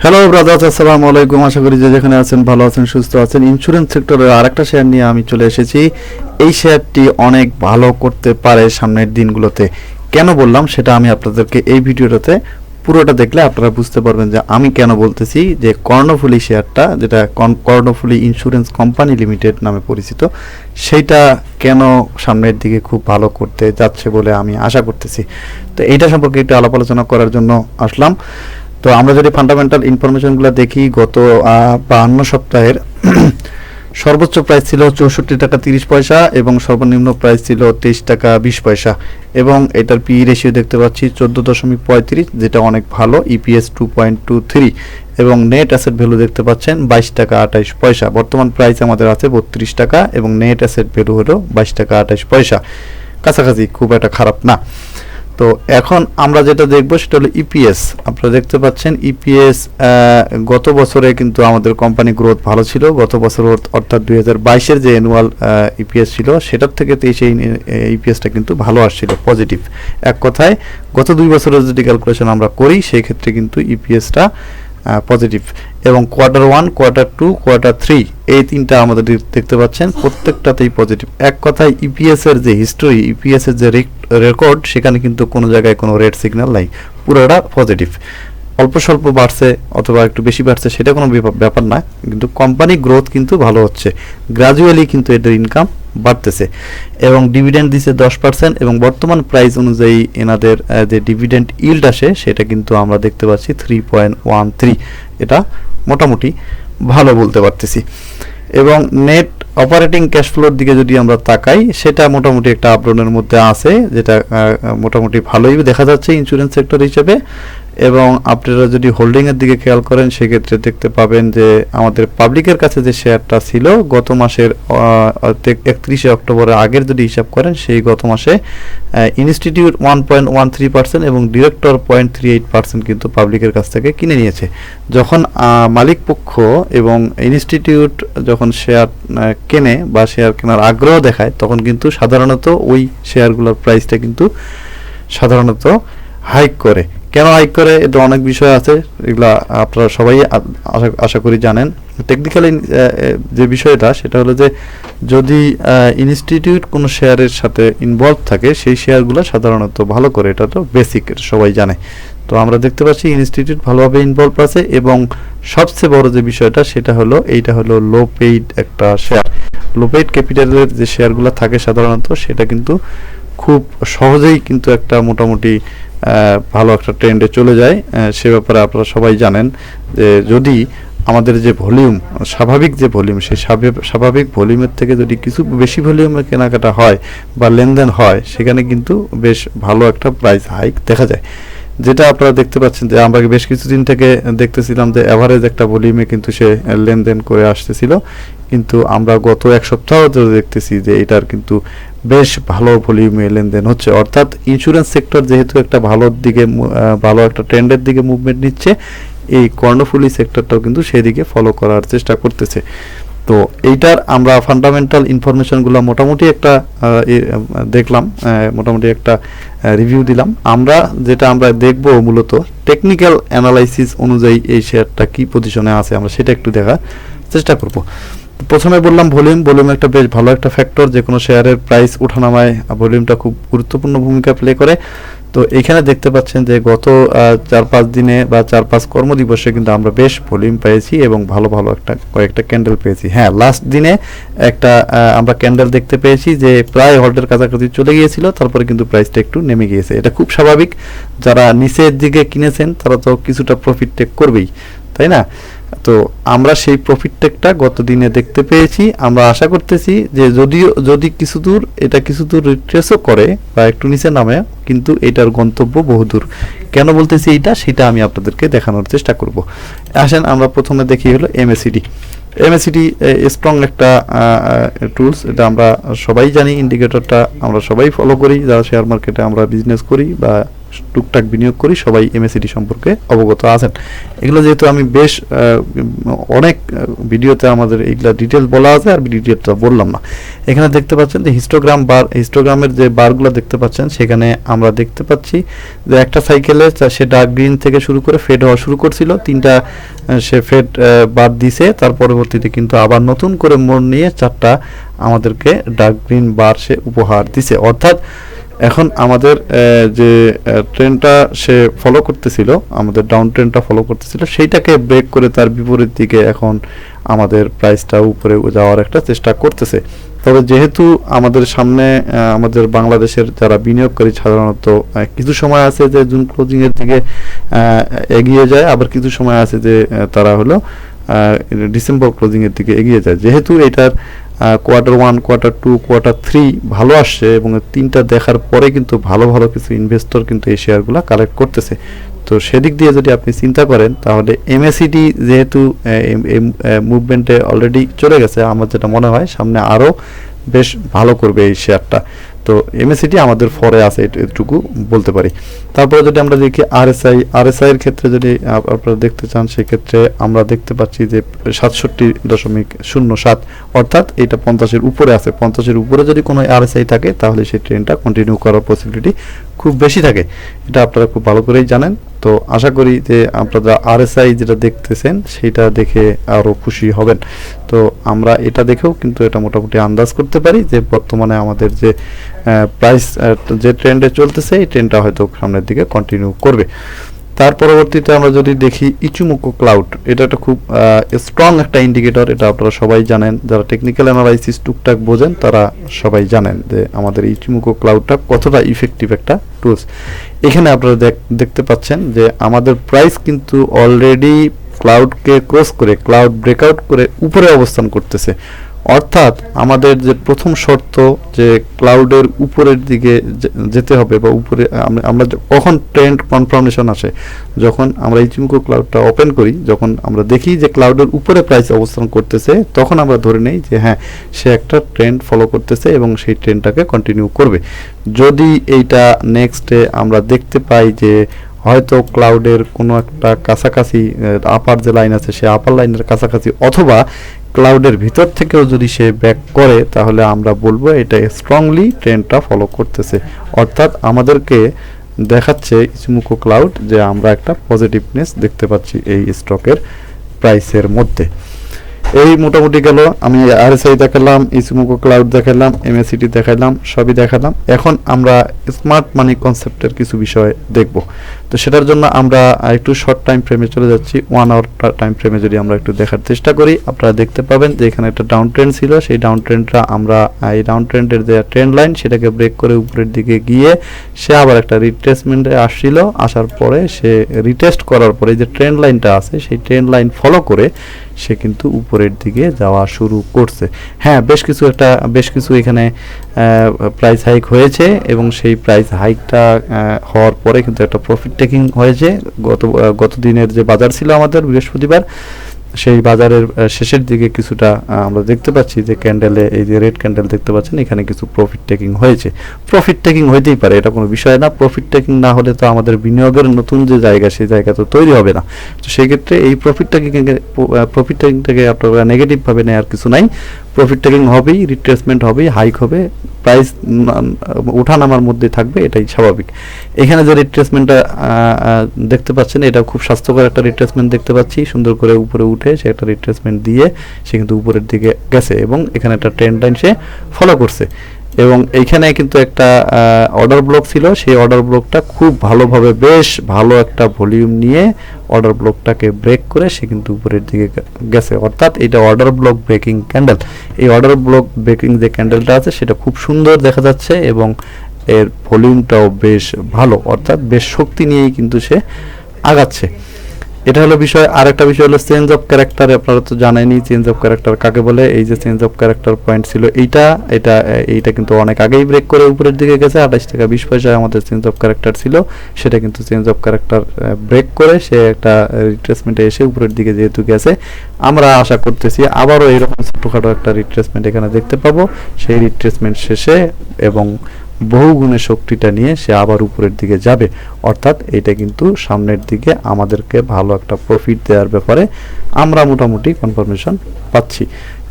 Hello brothers, আসসালামু আলাইকুম। আশা করি যে যেখানে আছেন ভালো আছেন, সুস্থ আছেন। ইন্স্যুরেন্স সেক্টরের আরেকটা শেয়ার নিয়ে আমি চলে এসেছি। এই শেয়ারটি অনেক ভালো করতে পারে সামনের দিনগুলোতে। কেন বললাম সেটা আমি আপনাদেরকে এই ভিডিওটাতে পুরোটা দেখলে আপনারা বুঝতে পারবেন যে আমি কেন বলতেছি যে কর্ণফুলী শেয়ারটা, যেটা কর্ণফুলী ইন্স্যুরেন্স কোম্পানি লিমিটেড নামে পরিচিত, সেইটা কেন সামনের দিকে খুব ভালো করতে যাচ্ছে বলে আমি আশা করতেছি। তো এইটা সম্পর্কে একটু আলাপ আলোচনা করার জন্য আসলাম। তো আমরা যদি ফান্ডামেন্টাল ইনফরমেশনগুলো দেখি, গত 52 সপ্তাহের সর্বোচ্চ প্রাইস ছিল 64 টাকা 30 পয়সা এবং সর্বনিম্ন প্রাইস ছিল 23 টাকা 20 পয়সা, এবং এটার পি রেশিও দেখতে পাচ্ছি 14.35, যেটা অনেক ভালো। ইপিএস 2.23 এবং নেট অ্যাসেট ভ্যালু দেখতে পাচ্ছেন 22 টাকা 28 পয়সা। বর্তমান প্রাইস আমাদের আছে 32 টাকা এবং নেট অ্যাসেট ভ্যালু হলো 22 টাকা 28 পয়সা। কাছাকাছি, খুব একটা খারাপ না। তো এখন আমরা যেটা দেখব সেটা হলো ইপিএস। আপনারা দেখতে পাচ্ছেন ইপিএস গত বছরে কিন্তু আমাদের কোম্পানি গ্রোথ ভালো ছিল। গত বছর অর্থাৎ 2022-এর যে অ্যানুয়াল ইপিএস ছিল সেটার থেকে সেই ইপিএসটা কিন্তু ভালো আসছিল, পজিটিভ। এক কথায় গত 2 বছরের যদি ক্যালকুলেশন আমরা করি সেই ক্ষেত্রে কিন্তু ইপিএসটা পজিটিভ। এবং Q1, Q2, Q3 এই তিনটা আমাদের দেখতে পাচ্ছেন প্রত্যেকটাতেই পজিটিভ। এক কথায় ইপিএস এর যে হিস্টোরি, ইপিএস এর যে রেকর্ড, সেখানে কিন্তু কোনো জায়গায় কোনো রেড সিগন্যাল নাই, পুরোটা পজিটিভ। অল্প স্বল্প বাড়ছে অথবা একটু বেশি বাড়ছে সেটা কোনো ব্যাপার না, কিন্তু কোম্পানি গ্রোথ কিন্তু ভালো হচ্ছে, গ্রাজুয়ালি কিন্তু এদের ইনকাম বাড়তেছে। এবং ডিভিডেন্ড দিছে 10% এবং বর্তমান প্রাইস অনুযায়ী এনাদের যে ডিভিডেন্ড ইল্ড আসে সেটা কিন্তু আমরা দেখতে পাচ্ছি 3.13। এটা মোটামুটি ভালো বলতে পারতেছি। এবং নেট অপারেটিং ক্যাশ ফ্লোর দিকে যদি আমরা তাকাই, সেটা মোটামুটি একটা আপডাউনের মধ্যে আছে, যেটা মোটামুটি ভালোই দেখা যাচ্ছে ইন্স্যুরেন্স সেক্টর হিসেবে। এবং আপনারা যদি হোল্ডিংয়ের দিকে খেয়াল করেন সেক্ষেত্রে দেখতে পাবেন যে আমাদের পাবলিকের কাছে যে শেয়ারটা ছিল গত মাসের 31 অক্টোবরের আগের যদি হিসাব করেন, সেই গত মাসে ইনস্টিটিউট 1.13% এবং ডিরেক্টর 0.38% কিন্তু পাবলিকের কাছ থেকে কিনে নিয়েছে। যখন মালিক পক্ষ এবং ইনস্টিটিউট যখন শেয়ার কেনে বা শেয়ার কেনার আগ্রহ দেখায়, তখন কিন্তু সাধারণত ওই শেয়ারগুলোর প্রাইসটা কিন্তু সাধারণত হাইক করে। কেন হাইক করে, এটা অনেক বিষয় আছে, এগুলা আপনারা সবাই আশা করি জানেন। টেকনিক্যালি যে বিষয়টা সেটা হলো যে যদি ইনস্টিটিউট কোনো শেয়ারের সাথে ইনভলভ থাকে সেই শেয়ারগুলো সাধারণত ভালো করে, এটা তো বেসিক, সবাই জানে। তো আমরা দেখতে পাচ্ছি ইনস্টিটিউট ভালোভাবে ইনভলভ আছে। এবং সবচেয়ে বড় যে বিষয়টা সেটা হলো এইটা হলো লো পেইড একটা শেয়ার। লো পেইড ক্যাপিটালের যে শেয়ারগুলো থাকে সাধারণত সেটা কিন্তু খুব সহজেই কিন্তু একটা মোটামুটি ভালো একটা ট্রেন্ডে চলে যায়। সে ব্যাপারে আপনারা সবাই জানেন যে যদি আমাদের যে ভলিউম, স্বাভাবিক যে ভলিউম, সেই স্বাভাবিক ভলিউমের থেকে যদি কিছু বেশি ভলিউমে কেনাকাটা হয় বা লেনদেন হয়, সেখানে কিন্তু বেশ ভালো একটা প্রাইস হাইক দেখা যায়। যেটা আপনারা দেখতে পাচ্ছেন যে আমরা বেশ কিছুদিন থেকে দেখতেছিলাম যে অ্যাভারেজ একটা ভলিউমে কিন্তু সে লেনদেন করে আসতেছিল, কিন্তু আমরা গত এক সপ্তাহ ধরে দেখতেছি যে এটার কিন্তু বেশ ভালো ভলিউমে লেনদেন হচ্ছে। অর্থাৎ ইন্স্যুরেন্স সেক্টর যেহেতু একটা ভালোর দিকে, ভালো একটা ট্রেন্ডের দিকে মুভমেন্ট নিচ্ছে, এই কর্ণফুলী সেক্টরটাও কিন্তু সেদিকে ফলো করার চেষ্টা করতেছে। তো এইটার আমরা ফান্ডামেন্টাল ইনফরমেশনগুলো মোটামুটি একটা দেখলাম, মোটামুটি একটা রিভিউ দিলাম। যেটা আমরা দেখব মূলত টেকনিক্যাল অ্যানালাইসিস অনুযায়ী এই শেয়ারটা কি পজিশনে আছে আমরা সেটা একটু দেখার চেষ্টা করব। প্রথমে বললাম ভলিউম একটা বেশ ভালো একটা ফ্যাক্টর, যে কোনো শেয়ারের প্রাইস ওঠানামায় ভলিউমটা খুব গুরুত্বপূর্ণ ভূমিকা প্লে করে। তো এখানে দেখতে পাচ্ছেন যে গত 4-5 দিনে বা 4-5 কর্মদিবসে কিন্তু আমরা বেশ ভলিউম পেয়েছি এবং ভালো কয়েকটা ক্যান্ডেল পেয়েছি। হ্যাঁ, লাস্ট দিনে একটা আমরা ক্যান্ডেল দেখতে পেয়েছি যে প্রায় হল্টের কাছাকাছি চলে গিয়েছিল, তারপরে কিন্তু প্রাইসটা একটু নেমে গিয়েছে। এটা খুব স্বাভাবিক, যারা নিচের দিকে কিনেছেন তারা তো কিছুটা প্রফিট টেক করবেই, তাই না? তো আমরা সেই প্রফিট টেকটা গত দিনে দেখতে পেয়েছি। আমরা আশা করতেছি যে যদি কিছু দূর রিট্রেসও করে বা একটু নিচে নামে, কিন্তু এটার গন্তব্য বহুদূর। কেন বলতেছি সেটা আমি আপনাদেরকে দেখানোর চেষ্টা করব। আসেন আমরা প্রথমে দেখি হলো এমএসিডি স্ট্রং একটা টুলস, এটা আমরা সবাই জানি। ইন্ডিকেটরটা আমরা সবাই ফলো করি, যারা শেয়ার মার্কেটে আমরা বিজনেস করি বা টুকটাক বিনিয়োগ করি সবাই এমএসিডি সম্পর্কে অবগত আছেন। এগুলো যেহেতু আমি বেশ অনেক ভিডিওতে আমাদের এগুলা ডিটেলস বলা আছে, আর ডিটেলসটা বললাম না। এখানে দেখতে পাচ্ছেন যে হিস্টোগ্রামের যে বারগুলো দেখতে পাচ্ছেন, সেখানে আমরা দেখতে পাচ্ছি যে একটা সাইকেলে সে ডার্ক গ্রিন থেকে শুরু করে ফেড হওয়া শুরু করছিল, 3টা সে ফেড বার দিছে, তার পরবর্তীতে কিন্তু আবার নতুন করে মোড় নিয়ে 4টা আমাদেরকে ডার্ক গ্রিন বার সে উপহার দিছে। অর্থাৎ এখন আমাদের যে ট্রেনটা সে ফলো করতেছিল, আমাদের ডাউন ট্রেনটা ফলো করতেছিল, সেইটাকে ব্রেক করে তার বিপরীত দিকে এখন আমাদের প্রাইসটা উপরে যাওয়ার একটা চেষ্টা করতেছে। তবে যেহেতু আমাদের সামনে আমাদের বাংলাদেশের যারা বিনিয়োগকারী সাধারণত কিছু সময় আছে যে জুন ক্লোজিং এর দিকে এগিয়ে যায়, আবার কিছু সময় আছে যে তারা হলো ডিসেম্বর ক্লোজিং এর দিকে এগিয়ে যায়। যেহেতু এটার কোয়ার্টার 1, কোয়ার্টার 2, কোয়ার্টার 3 ভালো আসছে এবং 3টা দেখার পরে কিন্তু ভালো ভালো কিছু ইনভেস্টর কিন্তু এই শেয়ারগুলো কালেক্ট করতেছে। তো সেদিক দিয়ে যদি আপনি চিন্তা করেন, তাহলে এমএসিডি যেহেতু মুভমেন্টে অলরেডি চলে গেছে, আমার যেটা মনে হয় সামনে আরও বেশ ভালো করবে এই শেয়ারটা। তো এমএসিডি আমাদের ফরে আছে, এটুকু বলতে পারি। তারপরে যদি আমরা দেখি আরএসআই এর ক্ষেত্রে যদি আপনারা দেখতে চান, সেক্ষেত্রে আমরা দেখতে পাচ্ছি যে 67.07, অর্থাৎ এটা 50-এর উপরে আছে। 50-এর উপরে যদি কোনো আরএসআই থাকে, তাহলে সেই ট্রেনটা কন্টিনিউ করার পসিবিলিটি খুব বেশি থাকে, এটা আপনারা খুব ভালো করেই জানেন। তো আশা করি যে আপনারা আরএসআই যেটা দেখতেছেন সেইটা দেখে আরও খুশি হবেন। তো আমরা এটা দেখেও কিন্তু এটা মোটামুটি আন্দাজ করতে পারি যে বর্তমানে আমাদের যে প্রাইস যে ট্রেন্ডে চলতেছে, এই ট্রেন্ডটা হয়তো সামনের দিকে কন্টিনিউ করবে। তার পরবর্তীতে আমরা যদি দেখি ইচুমুকো ক্লাউড, এটা একটা খুব স্ট্রং একটা ইন্ডিকেটর, এটা আপনারা সবাই জানেন, যারা টেকনিক্যাল অ্যানালাইসিস টুকটাক বোঝেন তারা সবাই জানেন যে আমাদের ইচুমুকো ক্লাউডটা কতটা ইফেক্টিভ একটা টুলস। এখানে আপনারা দেখতে পাচ্ছেন যে আমাদের প্রাইস কিন্তু অলরেডি ক্লাউডকে ক্রস করে, ক্লাউড ব্রেকআউট করে উপরে অবস্থান করতেছে। অর্থাৎ আমাদের যে প্রথম শর্ত যে ক্লাউডের উপরের দিকে যেতে হবে, বা উপরে আমরা কখন ট্রেন্ড কনফার্মেশন আসে, যখন আমরা ইচিমুকো ক্লাউডটা ওপেন করি, যখন আমরা দেখি যে ক্লাউডের উপরে প্রাইস অবস্থান করতেছে, তখন আমরা ধরে নেই যে হ্যাঁ, সে একটা ট্রেন্ড ফলো করতেছে এবং সেই ট্রেন্ডটাকে কন্টিনিউ করবে। যদি এইটা নেক্সটে আমরা দেখতে পাই যে হয়তো ক্লাউডের কোনো একটা কাছাকাছি আপার যে লাইন আছে, সে আপার লাইনের কাছাকাছি, অথবা ক্লাউডের ভিতর থেকেও যদি সে ব্যাক করে, তাহলে আমরা বলবো এটা স্ট্রংলি ট্রেন্ডটা ফলো করতেছে। অর্থাৎ আমাদেরকে দেখাচ্ছে ইচিমুকো ক্লাউড যে আমরা একটা পজিটিভনেস দেখতে পাচ্ছি এই স্টকের প্রাইসের মধ্যে। এই মোটামুটি গেল, আমি আরএসআই দেখালাম, ইচিমুকো ক্লাউড দেখালাম, এমএসিডি দেখালাম, সবই দেখালাম। এখন আমরা স্মার্ট মানি কনসেপ্টের কিছু বিষয় দেখব। তো সেটার জন্য আমরা একটু শর্ট টাইম ফ্রেমে চলে যাচ্ছি। 1 আওয়ার টাইম ফ্রেমে যদি আমরা একটু দেখার চেষ্টা করি, আপনারা দেখতে পাবেন যে এখানে একটা ডাউন ট্রেন্ড ছিল। সেই ডাউন ট্রেন্ডটা আমরা এই ডাউন ট্রেন্ডের যে ট্রেন্ড লাইন, সেটাকে ব্রেক করে উপরের দিকে গিয়ে সে আবার একটা রিট্রেসমেন্টে আসছিল। আসার পরে সে রিটেস্ট করার পরে যে ট্রেন্ড লাইনটা আছে, সেই ট্রেন্ড লাইন ফলো করে সে কিন্তু উপরের দিকে যাওয়া শুরু করছে। হ্যাঁ, বেশ কিছু এখানে প্রাইস হাইক হয়েছে, এবং সেই প্রাইস হাইকটা হওয়ার পরে কিন্তু একটা প্রফিট টেকিং হয়েছে। গত দিনের যে বাজার ছিল আমাদের বৃহস্পতিবার, সেই বাজারের শেষের দিকে কিছুটা আমরা দেখতে পাচ্ছি যে ক্যান্ডেলে, এই যে রেড ক্যান্ডেল দেখতে পাচ্ছেন, এখানে কিছু প্রফিট টেকিং হয়েছে। প্রফিট টেকিং হইতেই পারে, এটা কোনো বিষয় না। প্রফিট টেকিং না হলে তো আমাদের বিনিয়োগের নতুন যে জায়গা, সেই জায়গা তো তৈরি হবে না। তো সেই ক্ষেত্রে এই প্রফিট টেকিংটাকে আপনারা নেগেটিভভাবে নেওয়ার কিছু নাই। প্রফিট টেকিং হবেই, রিট্রেসমেন্ট হবেই, হাইক হবে, প্রাইস ওঠানামার মধ্যে থাকবে, এটাই স্বাভাবিক। এখানে যে রিট্রেসমেন্টটা দেখতে পাচ্ছেন, এটা খুব স্বাস্থ্যকর একটা রিট্রেসমেন্ট দেখতে পাচ্ছি। সুন্দর করে উপরে উঠে সে একটা রিট্রেসমেন্ট দিয়ে সে কিন্তু উপরের দিকে গেছে, এবং এখানে একটা ট্রেন্ড লাইন সে ফলো করছে। এবং এইখানে কিন্তু একটা অর্ডার ব্লক ছিল, সেই অর্ডার ব্লকটা খুব ভালোভাবে, বেশ ভালো একটা ভলিউম নিয়ে অর্ডার ব্লকটাকে ব্রেক করে সে কিন্তু উপরের দিকে গেছে। অর্থাৎ এটা অর্ডার ব্লক ব্রেকিং ক্যান্ডেল। এই অর্ডার ব্লক ব্রেকিং যে ক্যান্ডেলটা আছে, সেটা খুব সুন্দর দেখা যাচ্ছে, এবং এর ভলিউমটাও বেশ ভালো, অর্থাৎ বেশ শক্তি নিয়েই কিন্তু সে আগাচ্ছে। এটা হলো বিষয়। আর একটা বিষয় হলো চেঞ্জ অফ ক্যারেক্টার। আপনারা তো জানেনই চেঞ্জ অফ ক্যারেক্টার কাকে বলে। এই যে চেঞ্জ অফ ক্যারেক্টার পয়েন্ট ছিল এইটা কিন্তু অনেক আগেই ব্রেক করে উপরের দিকে গেছে। 28 টাকা 20 পয়সায় আমাদের চেঞ্জ অফ ক্যারেক্টার ছিল, সেটা কিন্তু চেঞ্জ অফ ক্যারেক্টার ব্রেক করে সে একটা রিট্রেসমেন্টে এসে উপরের দিকে যেহেতু গেছে, আমরা আশা করতেছি আবারও এরকম ছোটখাটো একটা রিট্রেসমেন্ট এখানে দেখতে পাবো। সেই রিট্রেসমেন্ট শেষে এবং বহুগুণে শক্তিটা নিয়ে সে আবার উপরের দিকে যাবে। অর্থাৎ এটা কিন্তু সামনের দিকে আমাদেরকে ভালো একটা প্রফিট দেওয়ার ব্যাপারে আমরা মোটামুটি কনফার্মেশন পাচ্ছি।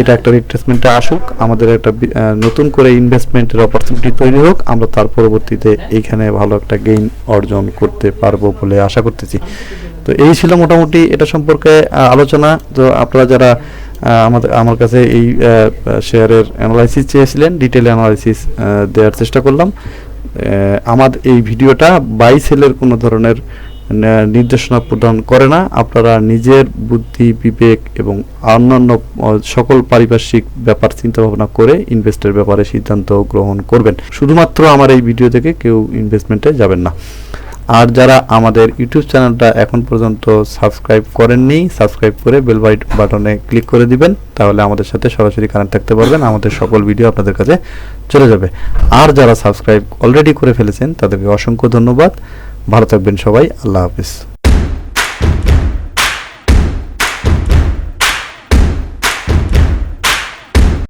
এটা একটা রিট্রেসমেন্টে আসুক, আমাদের একটা নতুন করে ইনভেস্টমেন্টের অপরচুনিটি তৈরি হোক, আমরা তার পরবর্তীতে এইখানে ভালো একটা গেইন অর্জন করতে পারবো বলে আশা করতেছি। তো এই ছিল মোটামুটি এটা সম্পর্কে আলোচনা। তো আপনারা যারা আমার কাছে এই শেয়ারের অ্যানালাইসিস চেয়েছিলেন, ডিটেল অ্যানালাইসিস দেওয়ার চেষ্টা করলাম। আমার এই ভিডিওটা বাই সেলের কোনো ধরনের নির্দেশনা প্রদান করে না। আপনারা নিজের বুদ্ধি, বিবেক এবং অন্যান্য সকল পারিপার্শ্বিক ব্যাপার চিন্তা ভাবনা করে ইনভেস্টের ব্যাপারে সিদ্ধান্ত গ্রহণ করবেন। শুধুমাত্র আমার এই ভিডিও থেকে কেউ ইনভেস্টমেন্টে যাবেন না। আর যারা আমাদের ইউটিউব চ্যানেলটা এখন পর্যন্ত সাবস্ক্রাইব করেননি, সাবস্ক্রাইব করে বেল বাটনে ক্লিক করে দিবেন, তাহলে আমাদের সাথে সরাসরি কানেক্ট থাকতে পারবেন, আমাদের সকল ভিডিও আপনাদের কাছে চলে যাবে। আর যারা সাবস্ক্রাইব অলরেডি করে ফেলেছেন তাদেরকে অসংখ্য ধন্যবাদ। ভালো থাকবেন সবাই, আল্লাহ হাফিজ।